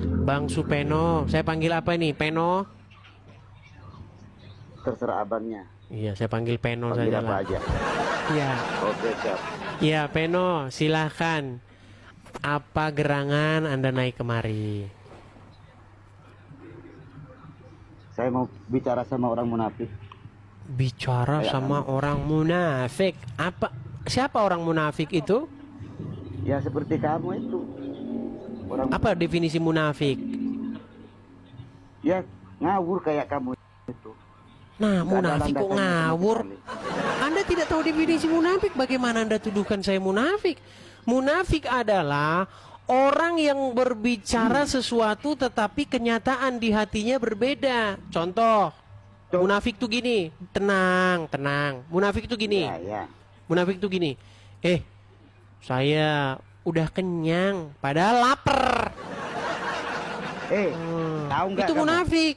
Bang Supeno, saya panggil apa nih? Peno? Terserah abangnya. Iya, saya panggil Peno Panggil saja apa lah. aja. Iya, Oke, siap. iya Peno, silahkan. Apa gerangan Anda naik kemari? Saya mau bicara sama orang munafik. Bicara Kayak sama orang munafik. Apa? Siapa orang munafik itu? Ya seperti kamu itu. Orang Apa definisi munafik? ya ngawur kayak kamu itu. Nah, Nggak ada munafik kok landasannya sama ngawur? sekali. Anda tidak tahu definisi munafik. Bagaimana Anda tuduhkan saya munafik? Munafik adalah orang yang berbicara sesuatu tetapi kenyataan di hatinya berbeda. Contoh, munafik tuh gini, tenang, tenang. Munafik tuh gini. Ya, ya. Munafik tuh gini. Saya udah kenyang padahal lapar. Tahu nggak Itu kamu? munafik.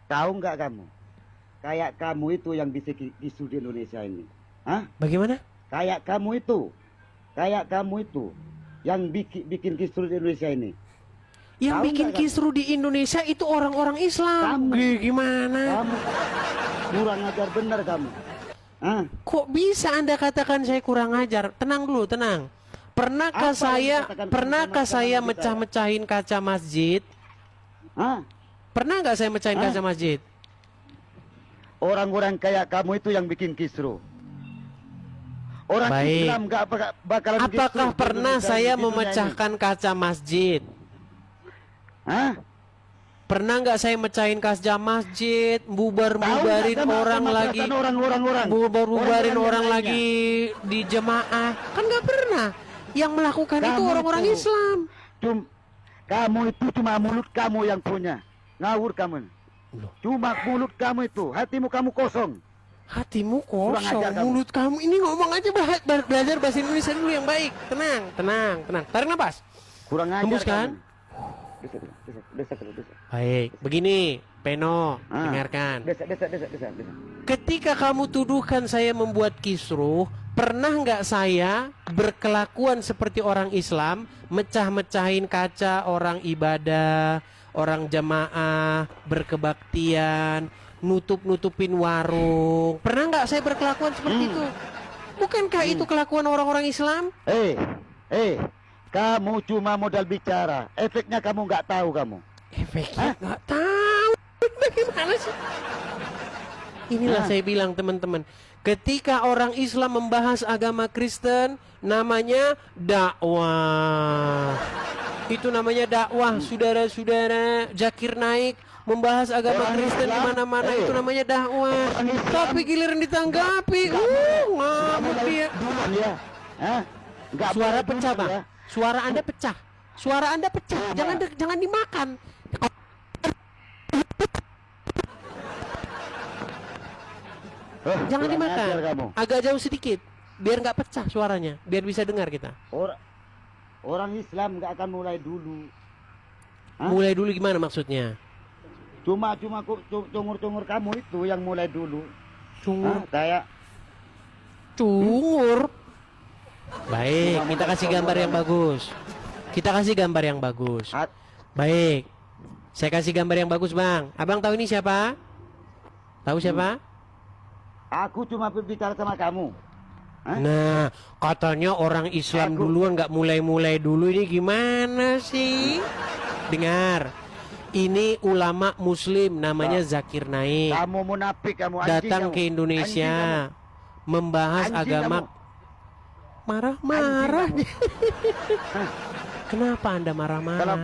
Tahu nggak kamu? Kayak kamu itu yang bisa isu di Indonesia ini. Hah? Bagaimana? Kayak kamu itu. Kayak kamu itu yang bikin kisru di Indonesia ini. Yang Tahu bikin nggak kamu? kisru di Indonesia itu orang-orang Islam. Kamu. Gimana? Kamu kurang ajar benar kamu. Hah? Kok bisa Anda katakan saya kurang ajar? Tenang dulu, tenang. Pernahkah Apa yang dikatakan pernahkah sama saya kita? mecah-mecahin kaca masjid? Hah? Pernah nggak saya mecahin Hah? kaca masjid? Orang-orang kayak kamu itu yang bikin kisru. Orang Baik. Islam nggak bakalan kisru Apakah di pernah Indonesia, saya di dunia ini. memecahkan kaca masjid? Hah? Pernah nggak saya mecahin kaca masjid, bubarin Tahu nggak orang sama lagi, perasaan orang-orang bubarin orang yang lagi di jemaah? Kan nggak pernah. Yang melakukan itu Kamu orang-orang itu. Islam. Kamu itu cuma mulut kamu yang punya. Ngawur kamu. Loh. Cuma mulut kamu itu, hatimu kamu kosong. Hatimu Kurang kosong, ajar kamu. mulut kamu ini ngomong aja belajar bahasa Indonesia dulu yang baik. Tenang, tenang, tenang. Tarik nafas. Kurang ajar Hembuskan. kamu. Desa. Baik, begini, Peno, Ah. dengarkan. Desa. Ketika kamu tuduhkan saya membuat kisruh, pernah nggak saya berkelakuan seperti orang Islam, mecah-mecahin kaca orang ibadah, orang jamaah, berkebaktian, nutup-nutupin warung? Pernah nggak saya berkelakuan seperti itu? Bukankah itu kelakuan orang-orang Islam? Kamu cuma modal bicara. Efeknya kamu nggak tahu kamu. Efeknya nggak tahu. Bagaimana sih? Inilah saya bilang teman-teman, ketika orang Islam membahas agama Kristen, namanya dakwah. Itu namanya dakwah, saudara-saudara. Zakir Naik membahas agama Orang Kristen di Islam, mana-mana, itu namanya dakwah. Orang Islam. Tapi giliran ditanggapi, ngamuk dia. Ya. Hah? Nggak Suara boleh pecah, dulu, Bang. ya. Suara Anda pecah. Suara Anda pecah. Jangan dimakan. Jangan Kurang dimakan. ajar kamu. Agak jauh sedikit, biar nggak pecah suaranya, biar bisa dengar kita. Orang Islam nggak akan mulai dulu. Hah? Mulai dulu gimana maksudnya? Cuma cungur kamu itu yang mulai dulu. Cungur, Kayak cungur. Baik, kita kasih gambar yang bagus. Kita kasih gambar yang bagus. hat- Baik, saya kasih gambar yang bagus, Bang. Abang tahu ini siapa? Tahu siapa? aku cuma berbicara sama kamu. Hah? Nah, katanya orang Islam duluan, nggak mulai-mulai dulu. Ini gimana sih? Dengar, ini ulama Muslim namanya Zakir Naik, Kamu munafik, kamu anjing, datang kamu. ke Indonesia membahas Anjing agama. kamu. Marah-marah. Anjing Hah? Kenapa Anda marah-marah?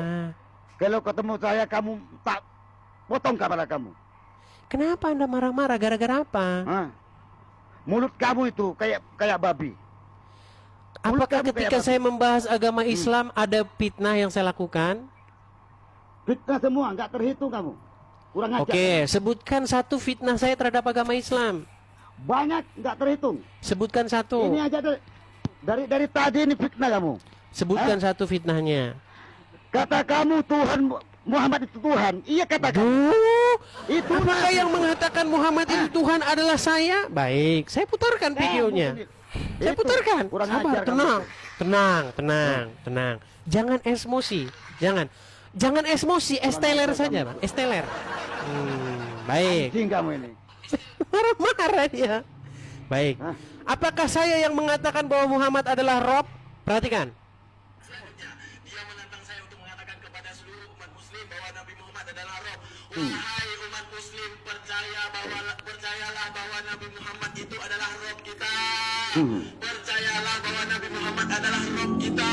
Kalau ketemu saya kamu tak potong kepala kamu. Kenapa Anda marah-marah? Gara-gara apa? Hah? Mulut kamu itu kayak babi. Mulut Apakah kamu ketika kayak saya membahas agama Islam ada fitnah yang saya lakukan? fitnah semua, nggak terhitung kamu. Kurang ajar. Oke, sebutkan satu fitnah saya terhadap agama Islam. Banyak nggak terhitung. Sebutkan satu. Ini aja dari tadi ini fitnah kamu. Sebutkan satu fitnahnya. Kata kamu Tuhan Muhammad itu Tuhan. Iya katakan. Itu Apakah yang mengatakan Muhammad itu Tuhan adalah saya? Baik, saya putarkan videonya. Saya putarkan. Kurang Sabar, ajar kamu. tenang. Jangan emosi. Jangan. Jangan emosi, esteler saja, Bang. Esteler. Baik. Anjing kamu ini. Marah-marah dia. Baik. Hah? Apakah saya yang mengatakan bahwa Muhammad adalah Rob? Perhatikan. Dia menantang saya untuk mengatakan kepada seluruh umat muslim bahwa Nabi Muhammad adalah Rob. Wahai umat muslim, percayalah bahwa Nabi Muhammad itu adalah Rob kita. Percayalah bahwa Nabi Muhammad adalah Rob kita.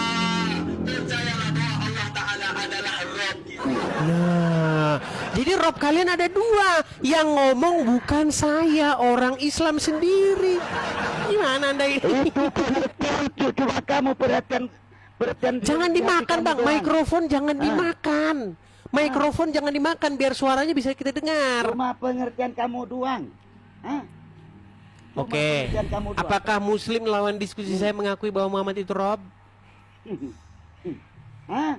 Percayalah bahwa Allah Ta'ala adalah Rob kita. Nah, jadi Rob kalian ada dua. Yang ngomong bukan saya, orang Islam sendiri. Gimana Anda ini? Itu pengertian, coba kamu perhatian. Jangan dimakan, Bang. Mikrofon jangan dimakan. Mikrofon jangan dimakan biar suaranya bisa kita dengar. Cuma pengertian kamu doang. Hah? Cuma Oke. pengertian kamu doang. Apakah Muslim lawan diskusi saya mengakui bahwa Muhammad itu Rob? Hah?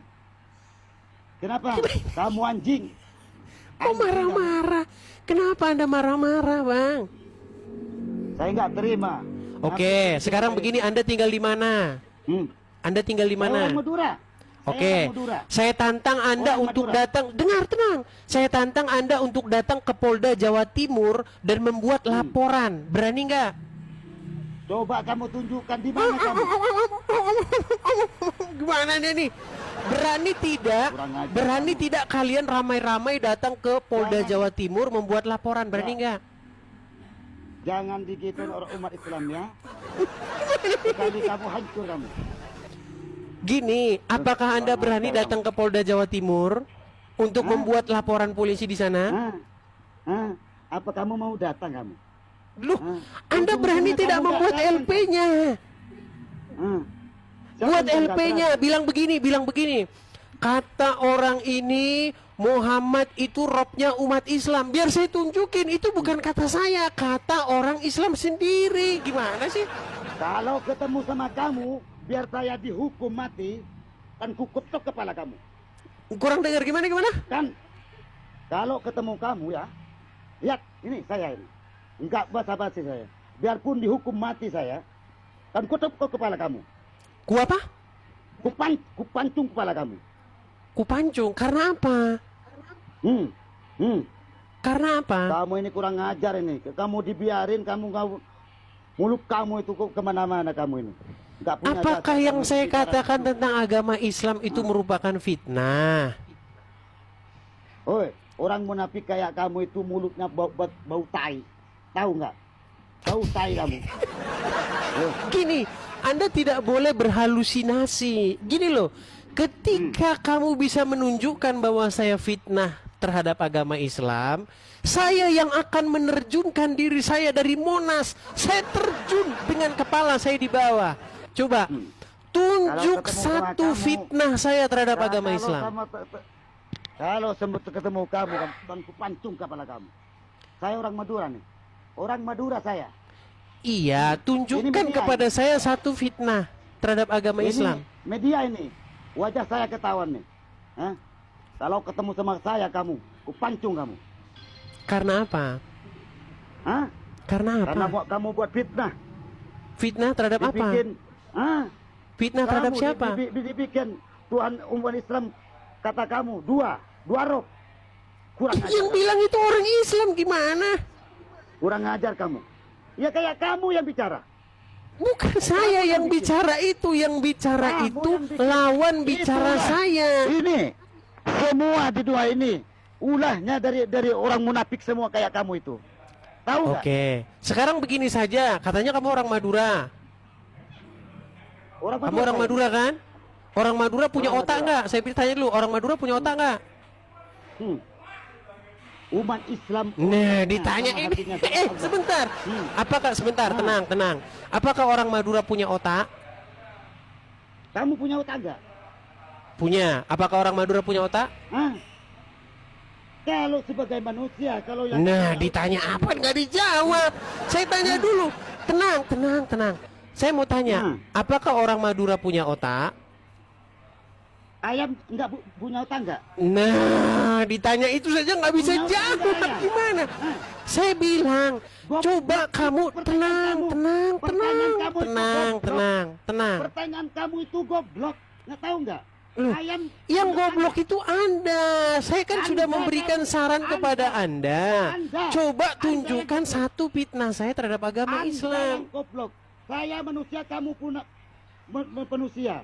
Kenapa? Kamu anjing. Kok marah-marah? Kenapa Anda marah-marah, Bang? Saya nggak terima. Oke, sekarang begini, Anda tinggal di mana? Anda tinggal di Saya mana? orang Madura. Oke, Saya orang Madura. saya tantang Anda Orang untuk Madura. datang. Dengar, tenang. Saya tantang Anda untuk datang ke Polda Jawa Timur dan membuat laporan. Berani nggak? Coba kamu tunjukkan di mana kamu. Gimana nih? Berani tidak? Kurang ajar Berani kamu. tidak kalian ramai-ramai datang ke Polda Jangan. Jawa Timur membuat laporan? Berani nggak? Jangan digituin orang umat Islam ya. Sekali kamu hancur kamu. Gini, apakah Anda berani datang ke Polda Jawa Timur untuk membuat laporan polisi di sana? Hah? Hah? Apa kamu mau datang kamu? Loh, Hah? Anda berani Ujung-ujungnya tidak kamu nggak membuat datang. LP-nya? Hah? Siapa Buat yang nggak LP-nya, datang? bilang begini. Kata orang ini Muhammad itu robnya umat Islam. Biar saya tunjukin, itu bukan kata saya, kata orang Islam sendiri. Gimana sih? Kalau ketemu sama kamu, biar saya dihukum mati, kan kukutuk kepala kamu. Kurang dengar gimana? Kan kalau ketemu kamu ya, lihat ini saya ini. Enggak basa-basi saya. Biarpun dihukum mati saya, kan kutuk kepala kamu. Ku apa? Kupancung kepala kamu. Ku pancung. Karena apa? Karena apa? Kamu ini kurang ajar ini. Kamu dibiarin, mulut kamu itu kemana-mana kamu ini. Nggak punya Apakah dasar yang kamu saya bicara katakan begitu. tentang agama Islam itu merupakan fitnah? Oi, orang munafik kayak kamu itu mulutnya bau tai. Tahu nggak? Bau tai kamu. Gini, Anda tidak boleh berhalusinasi. Gini loh, ketika kamu bisa menunjukkan bahwa saya fitnah terhadap agama Islam, saya yang akan menerjunkan diri saya dari Monas. Saya terjun dengan kepala saya di bawah. Coba tunjuk Kalau ketemu sama satu kamu, fitnah saya terhadap Nah, agama kalau Islam. Kalau sempat ketemu kamu, kan kupancung kepala kamu. Saya orang Madura nih. Orang Madura saya. Iya, tunjukkan media kepada saya satu fitnah terhadap agama Ini Islam. media ini. Wajah saya ketahuan nih. Hah? Kalau ketemu sama saya kamu, kupancung kamu. Karena apa? Hah? Karena Karena apa? kamu buat fitnah. Fitnah terhadap apa? Dibikin. Hah? Fitnah terhadap Kamu siapa? dibikin Tuhan umat Islam kata kamu dua rob. Kurang ajar. Yang bilang itu orang Islam gimana? Kurang ajar kamu. Ya kayak kamu yang bicara. Bukan saya yang bicara itu, yang bicara Kamu itu yang bikin. lawan bicara Itulah. saya. Ini semua di dua ini ulahnya dari orang munafik semua kayak kamu itu. Tahu nggak? Oke, sekarang begini saja. Katanya kamu orang Madura. Kamu orang Madura kan? Orang Madura punya Orang otak Madura. nggak? Saya tanya dulu, orang Madura punya otak nggak? Umat Islam. Nah, ditanya sama ini. hatinya sama Allah. Sebentar. Apakah sebentar? Tenang. Apakah orang Madura punya otak? Kamu punya otak nggak? Punya. Apakah orang Madura punya otak? Hah? Kalau sebagai manusia, kalau yang Nah, ditanya apa nggak dijawab? Saya tanya dulu. Tenang. Saya mau tanya, apakah orang Madura punya otak? ayam nggak punya otak nggak? Nah, ditanya itu saja nggak bisa Punya otak jawab. nggak ayam? Gimana? Hah? Saya bilang, coba kamu pertanyaan tenang. kamu itu goblok. Tenang. Pertanyaan kamu itu goblok, nggak tahu nggak? Loh, Ayam yang goblok itu Anda. Saya kan sudah Anda memberikan kan- saran kepada Anda. Anda. Coba Anda tunjukkan yang satu fitnah saya terhadap agama Anda Islam. yang goblok. Saya manusia, kamu pun manusia.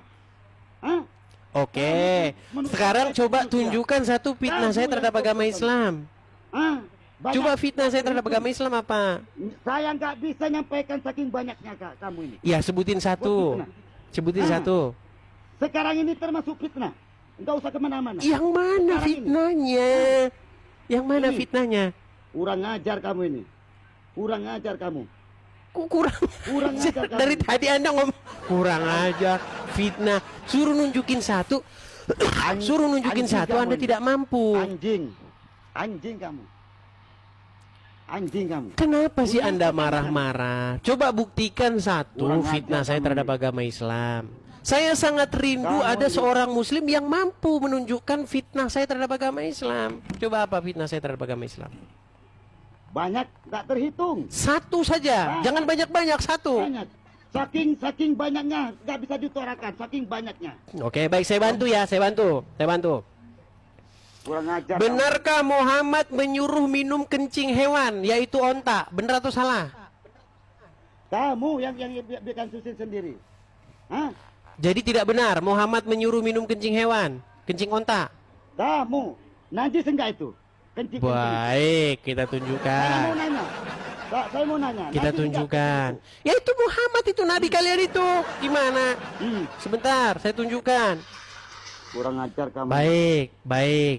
Hah? Oke, sekarang coba tunjukkan satu fitnah saya terhadap agama Islam. Hah? Banyak- Coba fitnah saya terhadap agama Islam apa? Saya nggak bisa nyampaikan saking banyaknya kamu ini. Ya, sebutin satu. Sebutin satu. Sekarang ini termasuk fitnah. Enggak usah kemana-mana. Yang mana Sekarang ini. fitnahnya? Yang mana Ini. fitnahnya? Kurang ajar kamu ini. Kurang ajar kamu. Kok kurang Kurang ajar? ajar kamu. Dari tadi Anda ngomong kurang ajar, fitnah. Suruh nunjukin satu. Suruh nunjukin Anjing satu, kamu Anda ini. tidak mampu. Anjing. Anjing kamu. Anjing kamu. Kenapa sih Kurang Anda ajar marah-marah? Coba buktikan satu Kurang fitnah ajar saya kamu terhadap ini. agama Islam. Saya sangat rindu Kamu ada ini. seorang muslim yang mampu menunjukkan fitnah saya terhadap agama Islam. Coba apa fitnah saya terhadap agama Islam? Banyak nggak terhitung. Satu saja, jangan banyak-banyak, satu. Banyak. Saking banyaknya nggak bisa diutarakan. Saking banyaknya. Oke, baik, saya bantu ya, saya bantu. Kurang ajar. Benarkah Muhammad menyuruh minum kencing hewan, yaitu onta? Benar atau salah? Kamu yang bikin susin sendiri. Hah? Jadi tidak benar Muhammad menyuruh minum kencing hewan, kencing onta. Kamu najis enggak itu? Kencing. Baik, kita Saya mau tunjukkan. nanya. Saya mau nanya. Kita najis tunjukkan. enggak? Ya itu Muhammad itu nabi kalian itu. Gimana? Hmm, Sebentar, saya tunjukkan. kurang ajar kamu. Baik.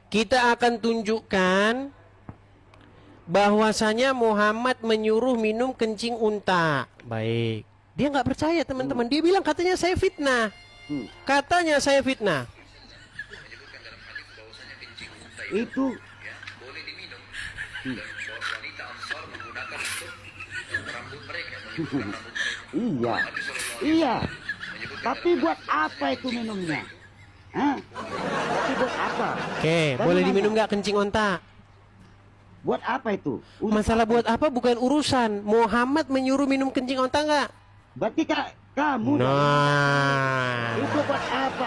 Kita akan tunjukkan bahwasanya Muhammad menyuruh minum kencing unta. Baik. Dia nggak percaya teman-teman. Dia bilang katanya saya fitnah. Hmm, Katanya saya fitnah. itu iya. Iya. Tapi buat apa itu minumnya? Hah? Tapi buat apa? Oke, Saya boleh nanya. diminum nggak kencing unta? Buat apa itu? Masalah buat apa bukan urusan. Muhammad menyuruh minum kencing unta nggak? Berarti kamu Nah, itu buat apa?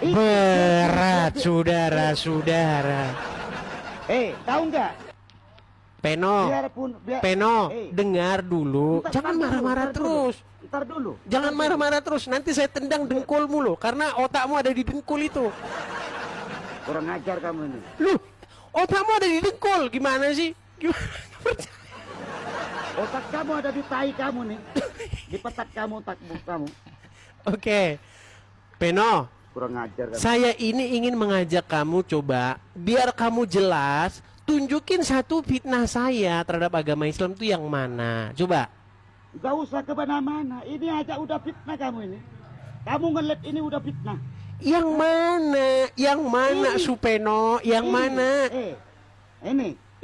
Itu- berat saudara-saudara. tahu nggak? Peno, Peno, Eh, dengar dulu. ntar- Jangan ntar dulu, marah-marah ntar dulu. terus. Ntar dulu. Jangan marah-marah terus. Nanti saya tendang dengkulmu loh. Karena otakmu ada di dengkul itu. Kurang ajar kamu ini. Loh, otakmu ada di dengkul. Gimana sih? Gimana? Otak kamu ada di tai kamu nih. Di petat kamu, otakmu kamu. Oke. Peno, Kurang ajar kamu. saya ini ingin mengajak kamu coba. Biar kamu jelas. Tunjukin satu fitnah saya terhadap agama Islam itu yang mana. Coba. Gak usah kemana-mana. Ini aja udah fitnah kamu ini. Kamu ngeliat ini udah fitnah. Yang mana? Yang mana Ini. Supeno? Yang Ini, mana?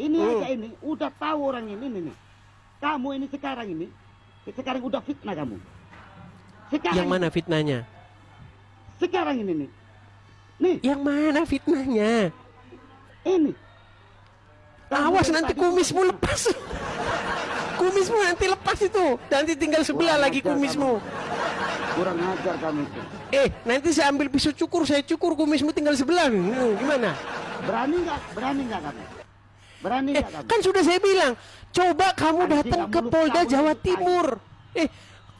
Ini aja ini. Udah tahu orang ini nih. Kamu ini sekarang udah fitnah kamu. Sekarang, Yang mana fitnahnya? Sekarang ini nih. Nih, Yang mana fitnahnya? ini. Kamu Awas dari nanti tadi kumismu udah lepas. Kumismu nanti lepas itu. Nanti tinggal sebelah Kurang lagi ajar kumismu. Kurang ajar kamu itu. Nanti saya ambil pisau cukur, saya cukur kumismu tinggal sebelah. Gimana? Berani nggak? Berani nggak kamu? Berani nggak kamu? Kan sudah saya bilang, coba kamu Anjing, datang kamu ke lu Polda tahu Jawa ini, tai. Timur.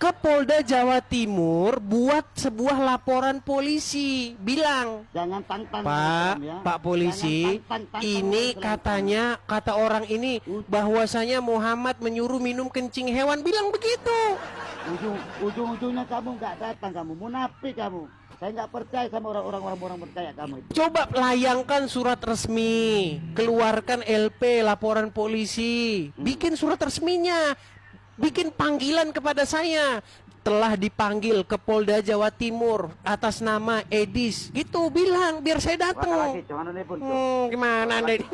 Ke Polda Jawa Timur buat sebuah laporan polisi. Bilang, Jangan tantang Pak, ya. Pak polisi, Jangan tantang ini orang katanya, kata orang ini bahwasanya Muhammad menyuruh minum kencing hewan. Bilang begitu. Ujung-ujungnya kamu nggak datang, kamu munafik kamu. Saya nggak percaya sama orang percaya kamu itu. Coba layangkan surat resmi, keluarkan LP laporan polisi, bikin surat resminya, bikin panggilan kepada saya. Telah dipanggil ke Polda Jawa Timur atas nama Edis. Gitu bilang biar saya Mana datang. lagi? Jangan nih pun. Gimana Anda ini?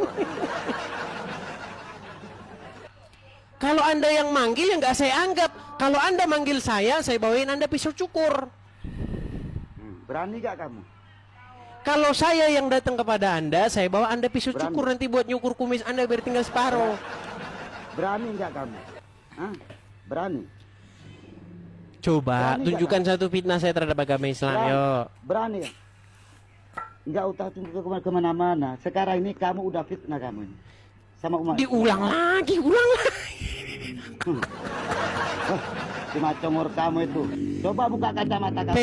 Kalau Anda yang manggil ya nggak saya anggap. Kalau Anda manggil saya bawain Anda pisau cukur. Berani nggak kamu? Kalau saya yang datang kepada Anda, saya bawa Anda pisau Berani. cukur nanti buat nyukur kumis Anda biar tinggal separuh. Berani nggak kamu? Hah? Berani? Coba Berani tunjukkan satu fitnah saya terhadap agama Islam, yuk. Berani ya? Enggak usah tunjuk kemana-mana. Sekarang ini kamu udah fitnah kamu ini. Sama umat. Diulang lagi, ulang lagi. Cuma congor kamu itu. Coba buka kacamata kamu.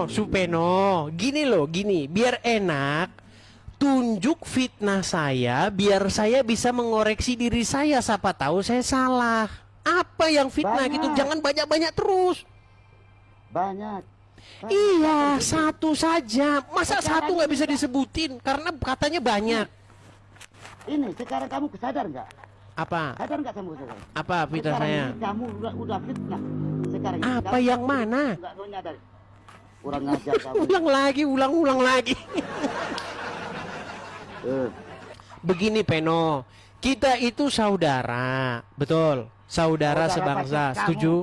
Supeno, gini loh, gini, biar enak. Tunjuk fitnah saya, biar saya bisa mengoreksi diri saya. Siapa tahu saya salah. Apa yang fitnah Banyak. gitu? Jangan banyak-banyak terus. Banyak. Iya, satu saja. Masa Sekarang satu nggak bisa kita- disebutin? Karena katanya banyak. Ini sekarang kamu sadar nggak? Apa? Sadar nggak kamu sekarang? Apa fitnah Sekarang saya? ini kamu udah fitnah. Sekarang ini Apa kamu yang mana? Nggak mau nyadar. Kurang ngajar kamu. Ulang lagi, ulang lagi. Begini Peno, kita itu saudara, betul? Saudara Saudara sebangsa, bacot setuju?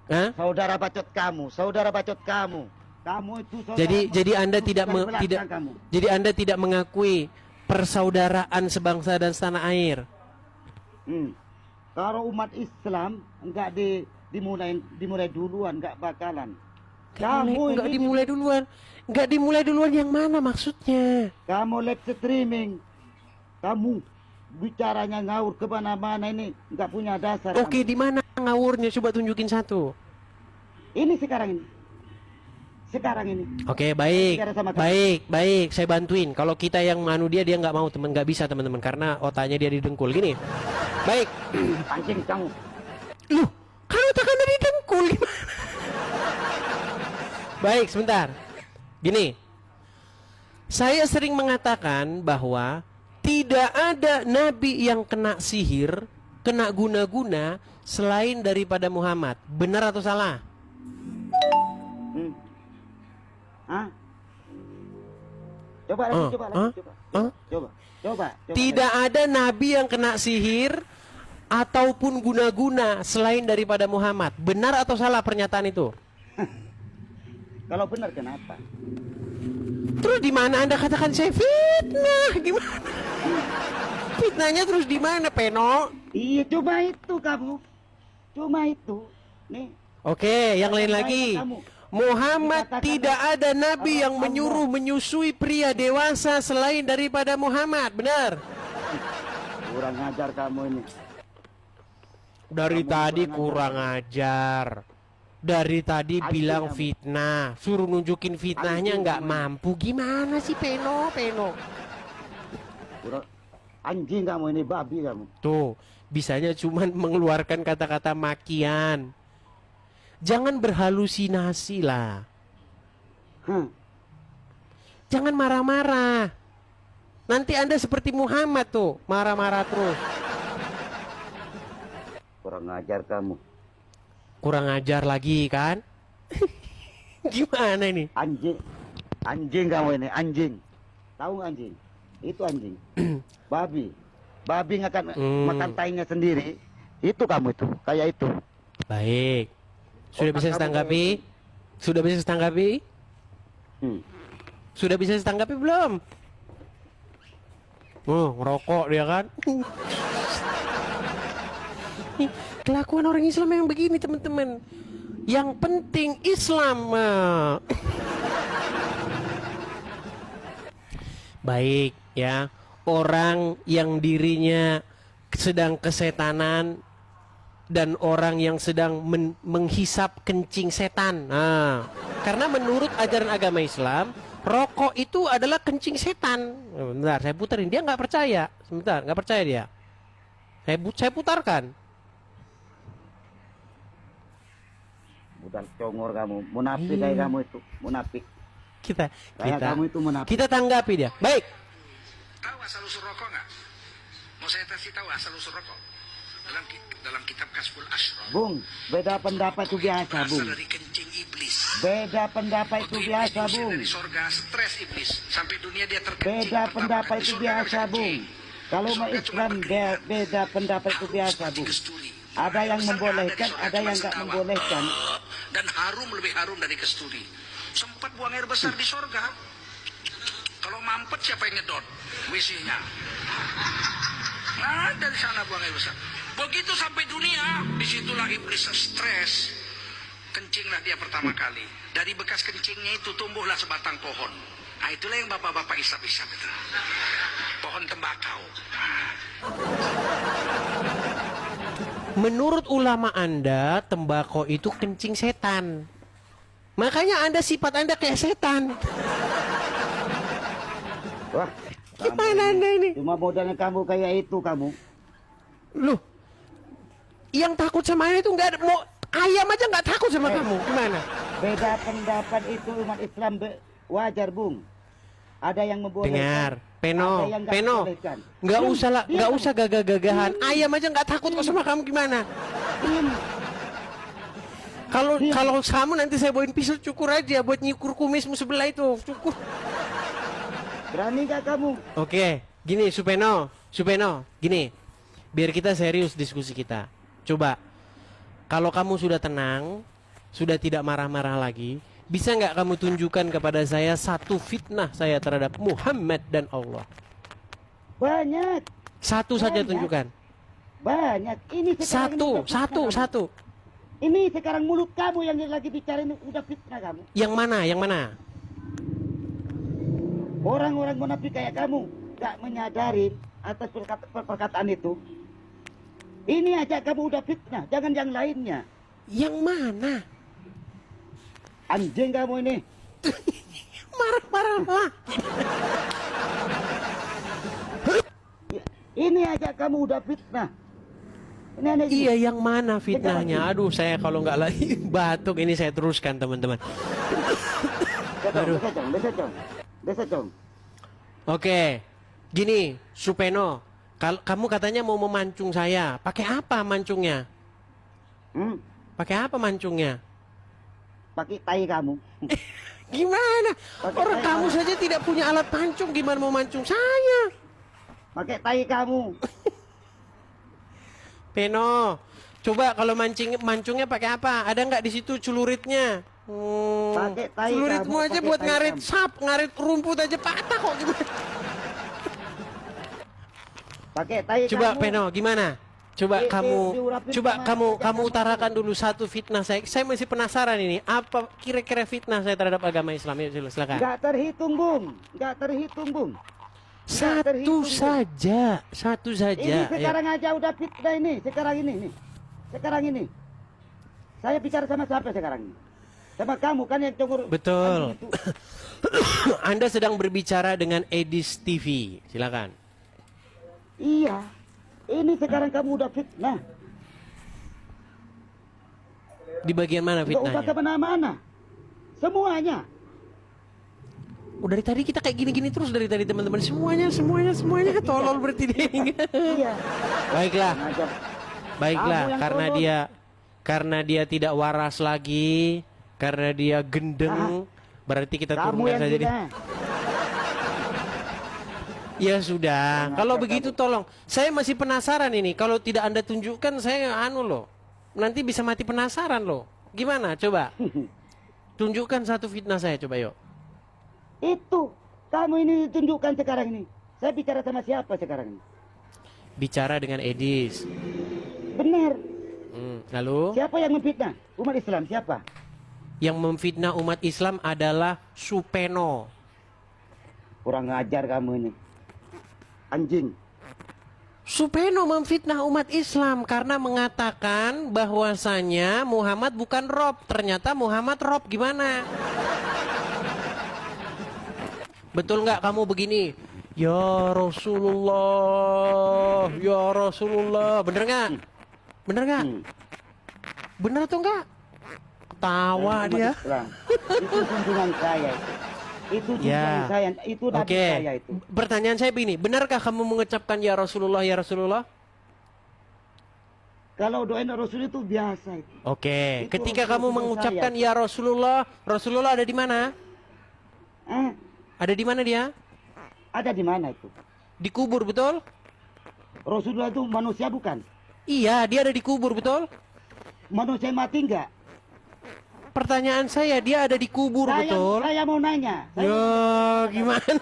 Hah? Saudara bacot kamu, saudara bacot kamu. Kamu itu saudara. Jadi Anda tidak dari belakang tidak kamu. jadi Anda tidak mengakui persaudaraan sebangsa dan setanah air. Kalau umat Islam enggak dimulai duluan, enggak bakalan. Kamu Enggak ini dimulai duluan. Enggak dimulai duluan yang mana maksudnya? kamu live streaming. Kamu bicaranya ngawur ke mana-mana ini enggak punya dasar. Oke, di mana ngawurnya? Coba tunjukin satu. Ini sekarang ini. Sekarang ini. Oke, baik, Bicara sama kamu. baik, saya bantuin. Kalau kita yang manu dia nggak mau, nggak bisa teman-teman, karena otaknya dia didengkul gini. Baik, Anjing kamu. loh, kan otak Anda didengkul gimana? Baik, sebentar. Gini, saya sering mengatakan bahwa tidak ada nabi yang kena sihir, kena guna-guna selain daripada Muhammad. Benar atau salah? Hah? Coba lagi, coba lagi, coba. Tidak ada nabi yang kena sihir ataupun guna-guna selain daripada Muhammad. Benar atau salah pernyataan itu? Kalau benar kenapa? Terus di mana Anda katakan saya fitnah? Gimana? Fitnahnya terus di mana, Peno? Iya, cuma itu kamu. Cuma itu. Nih. Oke, yang lain Yang lagi. lain kamu. Muhammad Dikatakan tidak ada nabi yang Allah. menyuruh menyusui pria dewasa selain daripada Muhammad. Benar? Kurang ajar kamu ini. Dari Kamu tadi kurang kurang ajar. Dari tadi Anjing bilang kamu. fitnah, suruh nunjukin fitnahnya Anjing nggak kamu. mampu. Gimana sih Peno? Kurang anjing kamu ini, babi kamu. Tuh, bisanya cuman mengeluarkan kata-kata makian. Jangan berhalusinasi lah. Jangan marah-marah. Nanti Anda seperti Muhammad tuh, marah-marah terus. Kurang ajar kamu. Kurang ajar lagi kan? Gimana ini? Anjing. Anjing kamu ini, anjing. Tahu nggak anjing? Itu anjing. Babi. Babi akan makan tainya sendiri. Itu kamu itu, kayak itu. Baik. Sudah bisa Otak kamu setanggapi? Sudah bisa setanggapi? Sudah bisa setanggapi belum? Oh, ngerokok dia kan? Kelakuan orang Islam yang begini teman-teman. Yang penting Islam. Baik ya. Orang yang dirinya sedang kesetanan dan orang yang sedang menghisap kencing setan. Nah, karena menurut ajaran agama Islam, rokok itu adalah kencing setan. Bentar, saya puterin. Dia nggak percaya. Sebentar, nggak percaya dia. Saya putarkan. Budak congor kamu, munafik kayak kamu itu, munafik. Kayak Kamu itu munafik. kita tanggapi dia. Baik. Tahu asal usul rokok nggak? Mau saya kasih tahu asal usul rokok? Dalam kitab Kasful Ashraf. Bung, beda pendapat itu biasa, Berasal Bung. dari kencing iblis. Beda pendapat itu Waktu biasa, iblis Bung. Dari sorga stres iblis sampai dunia dia terkencing. Beda Pertama pendapat kali di itu sorga biasa, harus Bung. kencing. Kalau Di umat sorga Islam cuma berkeringat. beda pendapat itu biasa, Mati Bung. kesturi. Ada yang Besar membolehkan, di sorga ada cuma yang nggak setawa. membolehkan. Dan harum lebih harum dari kesturi. Sempat buang air besar di sorga. Kalau mampet siapa yang ngedot? WC-nya. Nah, dari sana buang air besar. Begitu sampai dunia, disitulah iblis stres. kencinglah dia pertama kali. Dari bekas kencingnya itu tumbuhlah sebatang pohon. Nah, itulah yang bapak-bapak isap-isap itu. Pohon tembakau. Menurut ulama Anda, tembakau itu kencing setan. Makanya Anda sifat Anda kayak setan. Wah, Gimana Anda ini? cuma modalnya kamu kayak itu kamu. Loh, yang takut sama Anda itu nggak ada. Mau ayam aja nggak takut sama kamu. Gimana? Beda pendapat itu umat Islam wajar, Bung. Ada yang membolehkan. Dengar, ada Peno, yang nggak Peno, membolehkan. nggak Diam, usah lah, diam nggak kamu. usah gagah-gagahan. Ayam aja nggak takut kok sama kamu gimana? Diam. Kalau kamu nanti saya bawain pisau cukur aja buat nyukur kumismu sebelah itu, cukur. Berani gak kamu? Oke, gini Supeno, gini. Biar kita serius diskusi kita. Coba, kalau kamu sudah tenang, sudah tidak marah-marah lagi, bisa nggak kamu tunjukkan kepada saya satu fitnah saya terhadap Muhammad dan Allah? Banyak. Satu saja Banyak. tunjukkan. Banyak. Ini sekarang ini udah fitnah kamu. Satu. Ini sekarang mulut kamu yang lagi bicara ini udah fitnah kamu. Yang mana? Orang-orang munafik kayak kamu gak menyadari atas perkataan itu. Ini aja kamu udah fitnah, jangan yang lainnya. Yang mana? Anjing kamu ini. Marah-marah lah. Ini aja kamu udah fitnah. Ini aneh. Iya, yang mana fitnahnya? Aduh, saya kalau nggak lagi batuk ini saya teruskan teman-teman. Aduh. Besok. Oke, gini, Supeno, kalau kamu katanya mau memancung saya, pakai apa mancungnya? Pakai apa mancungnya? Pakai tai kamu. Gimana? Pakai Orang tai kamu kamu. saja tidak punya alat pancung, gimana mau mancung saya? Pakai tai kamu. Peno, coba kalau mancungnya pakai apa? Ada nggak di situ celuritnya? Pakai tai Celuritmu kamu, aja pakai buat tai ngarit kamu. ngarit rumput aja patah kok gimana? Pakai tai Coba kamu. Peno, gimana? Coba diurapin coba sama kamu aja kamu. utarakan dulu satu fitnah saya. Saya masih penasaran ini. Apa kira-kira fitnah saya terhadap agama Islam? Yuk, silakan. Gak terhitung, Bung. Satu saja. Ini Ayo. sekarang aja udah fitnah ini. Sekarang ini. Saya bicara sama siapa sekarang ini? Sama kamu kan yang congor. Betul. Anjing itu. Anda sedang berbicara dengan Edis TV. Silakan. Iya. Ini sekarang kamu udah fitnah. Di bagian mana Gak usah fitnahnya? kemana-mana. Semuanya. Dari tadi kita kayak gini-gini terus dari tadi teman-teman. Semuanya tolol berarti dia. Iya. Baiklah. Ngajak. Baiklah, Kamu yang karena dia tidak waras lagi, karena dia gendeng, berarti kita Kamu turunkan yang saja dia. gila. Ya sudah, kalau begitu tolong. Saya masih penasaran ini. Kalau tidak Anda tunjukkan, saya loh. Nanti bisa mati penasaran loh. Gimana? Coba. Tunjukkan satu fitnah saya, coba yuk. Itu. Kamu ini ditunjukkan sekarang ini. Saya bicara sama siapa sekarang ini? Bicara dengan Edis. Benar. Lalu, Siapa yang memfitnah? Umat Islam siapa? yang memfitnah umat Islam adalah Supeno. Kurang ngajar kamu ini. Anjing. Supeno memfitnah umat Islam karena mengatakan bahwasanya Muhammad bukan Rob. Ternyata Muhammad Rob. Gimana? Betul nggak kamu begini? Ya Rasulullah, ya Rasulullah. Bener nggak? Bener nggak? Bener atau enggak? Ketawa Umat dia. Islam. Itu junjungan saya itu. Itu junjungan Ya. saya. Itu nabi Oke. saya itu. Pertanyaan saya begini, benarkah kamu mengucapkan ya Rasulullah, ya Rasulullah? Kalau doain Rasul itu biasa itu. Oke. Itu Ketika Rasul kamu saya. mengucapkan ya Rasulullah, Rasulullah ada di mana? Eh, Ada di mana dia? ada di mana itu? Dikubur, betul? Rasulullah itu manusia bukan? Iya, dia ada dikubur, betul? Manusia mati enggak? pertanyaan saya, dia ada di kubur, betul? Saya mau nanya. Ya, gimana?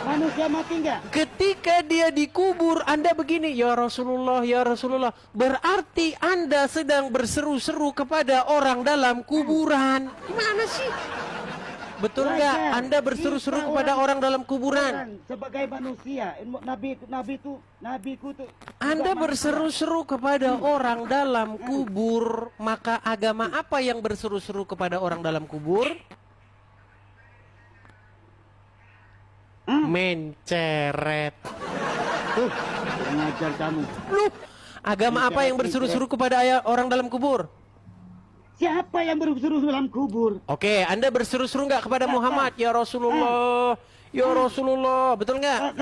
Manusia mati nggak? Ketika dia dikubur, Anda begini, ya Rasulullah, berarti Anda sedang berseru-seru kepada orang dalam kuburan. Gimana sih? Betul nggak? Wajar. Anda berseru-seru Kita kepada orang dalam kuburan. Orang sebagai manusia, nabiku tuh. Anda berseru-seru kepada orang dalam kubur, maka agama apa yang berseru-seru kepada orang dalam kubur? Menceret. Tuh, ngajar kamu. Loh, agama apa yang berseru-seru kepada orang dalam kubur? Siapa yang berseru dalam kubur? Oke, Anda berseru-seru nggak kepada Muhammad? Ya Rasulullah, ya Rasulullah, betul nggak?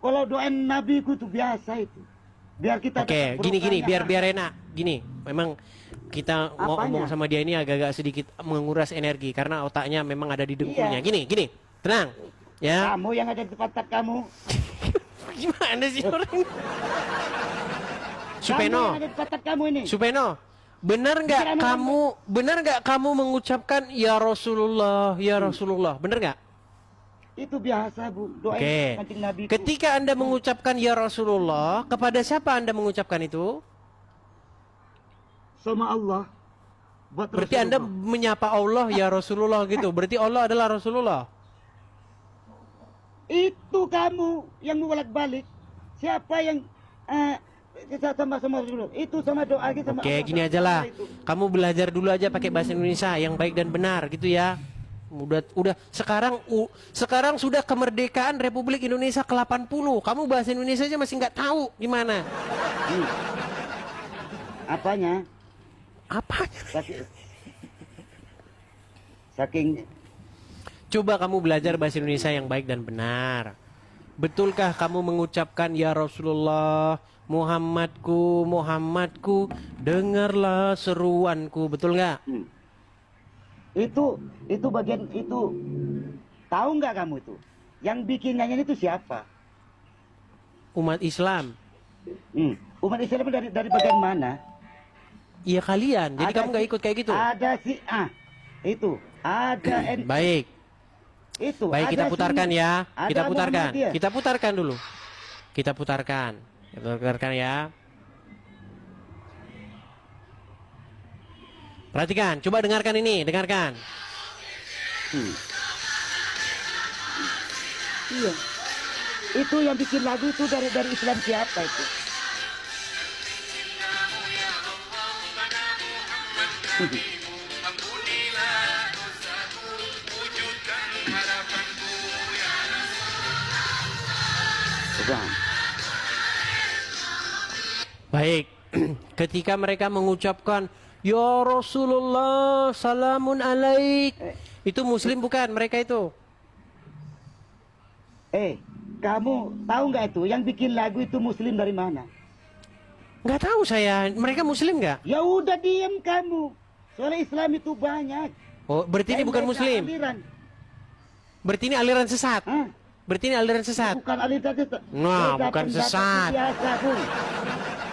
Kalau doain nabiku itu biasa itu. Biar kita. Oke, gini, biar enak. Gini, memang kita ngomong sama dia ini agak-agak sedikit menguras energi karena otaknya memang ada di dengkulnya. Iya. Gini, tenang, ya. Kamu yang ada di tempat kamu. Gimana sih orang? Kamu Supeno, yang ada di tempat kamu ini. Supeno, benar nggak kamu mengucapkan ya Rasulullah, ya Rasulullah, benar nggak? Itu biasa, Bu. Doain Oke. kancing nabiku. Ketika Anda mengucapkan ya Rasulullah, kepada siapa Anda mengucapkan itu? Sama Allah. Buat Berarti Anda Rasulullah. menyapa Allah ya Rasulullah gitu. Berarti Allah adalah Rasulullah. Itu kamu yang bolak-balik. Siapa yang sama Rasulullah? Itu sama doa kita sama Oke, Allah. gini aja lah. Itu. Kamu belajar dulu aja pakai bahasa Indonesia yang baik dan benar gitu ya. Udah sekarang sudah kemerdekaan Republik Indonesia ke-80. Kamu bahasa Indonesia aja masih nggak tahu gimana. Apanya? Apa? Saking Coba kamu belajar bahasa Indonesia yang baik dan benar. Betulkah kamu mengucapkan ya Rasulullah, Muhammadku, Muhammadku, dengarlah seruanku, betul nggak? itu bagian itu. Tahu nggak kamu itu? Yang bikin nyanyian itu siapa? Umat Islam. Umat Islam dari bagian mana? Iya kalian. Jadi kamu nggak ikut kayak gitu. Ada si A. Itu. Ada Baik. itu. Baik, ada kita putarkan Sunni, ya. ada Kita putarkan. Muhammadiyah. Kita putarkan dulu. Kita putarkan. Kita putarkan ya. Perhatikan, coba dengarkan ini, dengarkan. Iya. Itu yang bikin lagu itu dari Islam siapa itu? Baik, ketika mereka mengucapkan ya Rasulullah salamun alaik, itu muslim bukan mereka itu? Kamu tahu nggak itu yang bikin lagu itu muslim dari mana? Nggak tahu saya, mereka muslim nggak? Ya udah diam kamu. Soalnya Islam itu banyak. Oh, berarti ini bukan muslim. Aliran. Berarti ini aliran sesat. Hah? Berarti ini aliran sesat. Bukan aliran sesat. Nah, Beda bukan pendapat itu sesat. Biasa, Bung.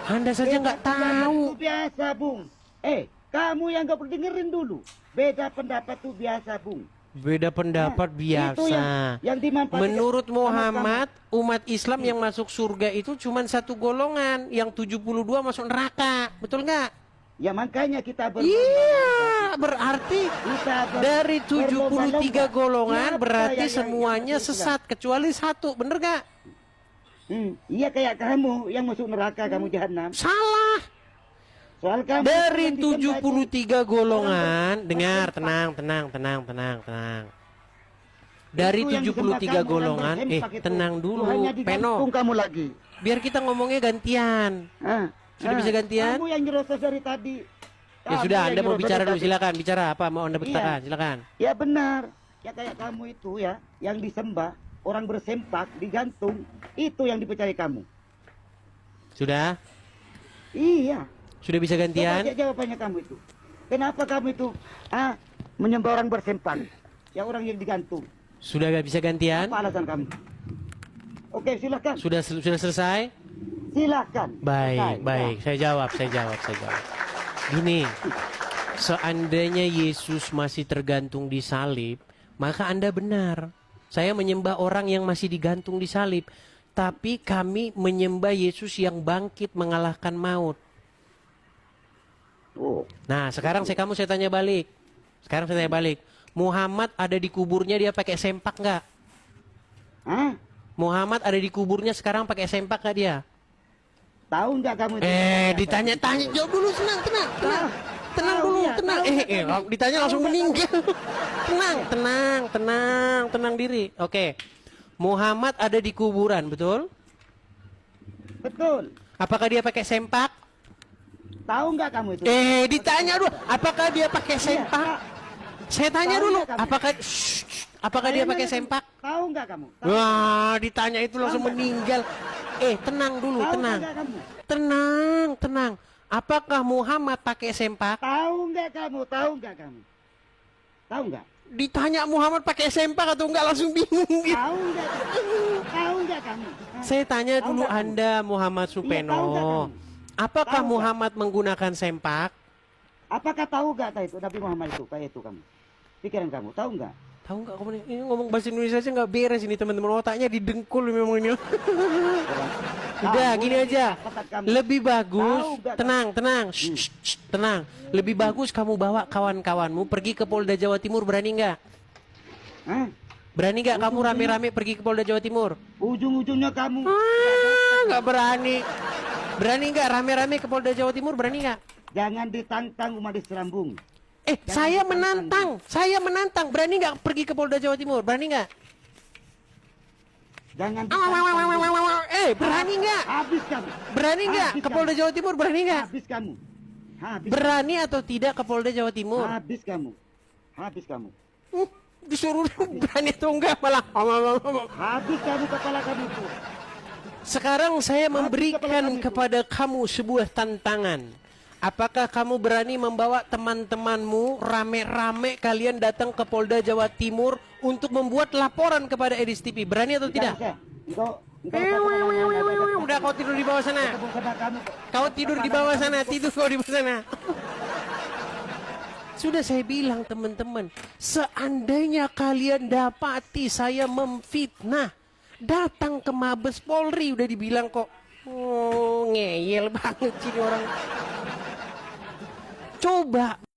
Anda saja nggak Beda pendapat tahu. itu biasa, Bung. Kamu yang nggak perlu dengerin dulu. Beda pendapat itu biasa, Bung. Beda pendapat Itu biasa. yang dimanfaatkan Menurut sama Muhammad, umat Islam yang masuk surga itu cuma satu golongan, yang 72 masuk neraka. Betul nggak? Ya makanya kita Iya, berarti Kita dari 73 golongan Siapa berarti yang semuanya masuk Islam? sesat kecuali satu. Bener nggak? Iya kayak kamu yang masuk neraka, kamu jahanam. Salah. Soal kamu Dari yang disembah itu. 73 golongan, dengar, tenang. Dari Itu yang 73 disembah kamu, golongan, orang bersempak itu. tenang dulu, Tuhannya Peno. digantung kamu lagi. Biar kita ngomongnya gantian. Sudah bisa gantian? Kamu yang nyerocos dari tadi. Ya Kamu sudah, yang Anda mau nyerocos bicara dari dulu, tadi. silakan. Bicara apa mau Anda berkatakan, Iya. silakan. Ya benar. Ya kayak kamu itu ya, yang disembah, orang bersempak, digantung, itu yang dipercaya kamu. Sudah? Iya. Sudah bisa Coba gantian? aja jawabannya kamu itu. Kenapa kamu itu menyembah orang bersempak? Ya orang yang digantung. Sudah gak bisa gantian? Apa alasan kamu? Oke, silakan. Sudah selesai? Silakan. Baik, Selesai. baik. Saya jawab. Gini, Seandainya Yesus masih tergantung di salib, maka Anda benar. Saya menyembah orang yang masih digantung di salib. Tapi kami menyembah Yesus yang bangkit mengalahkan maut. Oh, Nah, sekarang saya tanya balik. Muhammad ada di kuburnya dia pakai sempak nggak? hah? Muhammad ada di kuburnya sekarang pakai sempak nggak dia? Tahu nggak kamu itu? Ditanya-tanya, jawab dulu, tenang dulu, tenang. Ditanya langsung meninggal. tenang diri. Oke. Muhammad ada di kuburan, betul? Betul. Apakah dia pakai sempak? Tahu nggak kamu itu? Ditanya dulu, apakah dia pakai sempak? Saya tanya Tahu dulu, nggak kamu? apakah dia pakai sempak? Tahu nggak kamu? Wah, ditanya itu langsung meninggal. Tenang dulu, Tahu tenang. nggak kamu? Tenang. Apakah Muhammad pakai sempak? Tahu nggak kamu? Tahu nggak kamu? Tahu nggak? Ditanya Muhammad pakai sempak atau enggak langsung bingung gitu. Tahu nggak kamu? Tahu nggak kamu? Saya tanya Tahu dulu nggak kamu? Anda Muhammad Iya, Supeno. tahu nggak kamu? Apakah Tahu nggak? Muhammad menggunakan sempak? Apakah tahu nggak itu Nabi Muhammad itu kayak itu kamu? Pikiran kamu tahu nggak? Tahu nggak kamu ini ngomong bahasa Indonesia aja nggak beres ini teman-teman, otaknya didengkul memang ini. Udah Kamu gini aja. kata kamu. Lebih bagus, Tahu nggak tenang. Shh, tenang. Lebih bagus kamu bawa kawan-kawanmu pergi ke Polda Jawa Timur, berani nggak? Hah? Berani nggak kamu rame-rame pergi ke Polda Jawa Timur? Ujung-ujungnya kamu Nggak berani. Berani nggak rame-rame ke Polda Jawa Timur? Berani nggak? jangan ditantang umat Serambung. Saya menantang. Berani nggak pergi ke Polda Jawa Timur? Berani nggak? Jangan ditantang. Berani nggak? Habis kamu. Berani nggak Habis ke Polda kamu. Jawa Timur? Berani nggak? Habis kamu. Habis. Berani atau tidak ke Polda Jawa Timur? Habis kamu. Habis kamu. Disuruh berani atau enggak malah. Habis kamu kepala kamu itu. Sekarang saya kepala memberikan kami itu. kepada kamu sebuah tantangan. Apakah kamu berani membawa teman-temanmu rame-rame kalian datang ke Polda Jawa Timur untuk membuat laporan kepada Edis TV? Berani atau tidak? Engkau Udah kau tidur di bawah sana. Kau tidur di bawah sana. Tidur kau di bawah sana. Sudah saya bilang teman-teman, seandainya kalian dapati saya memfitnah, datang ke Mabes Polri, udah dibilang kok. Ngeyel banget sih orang. Coba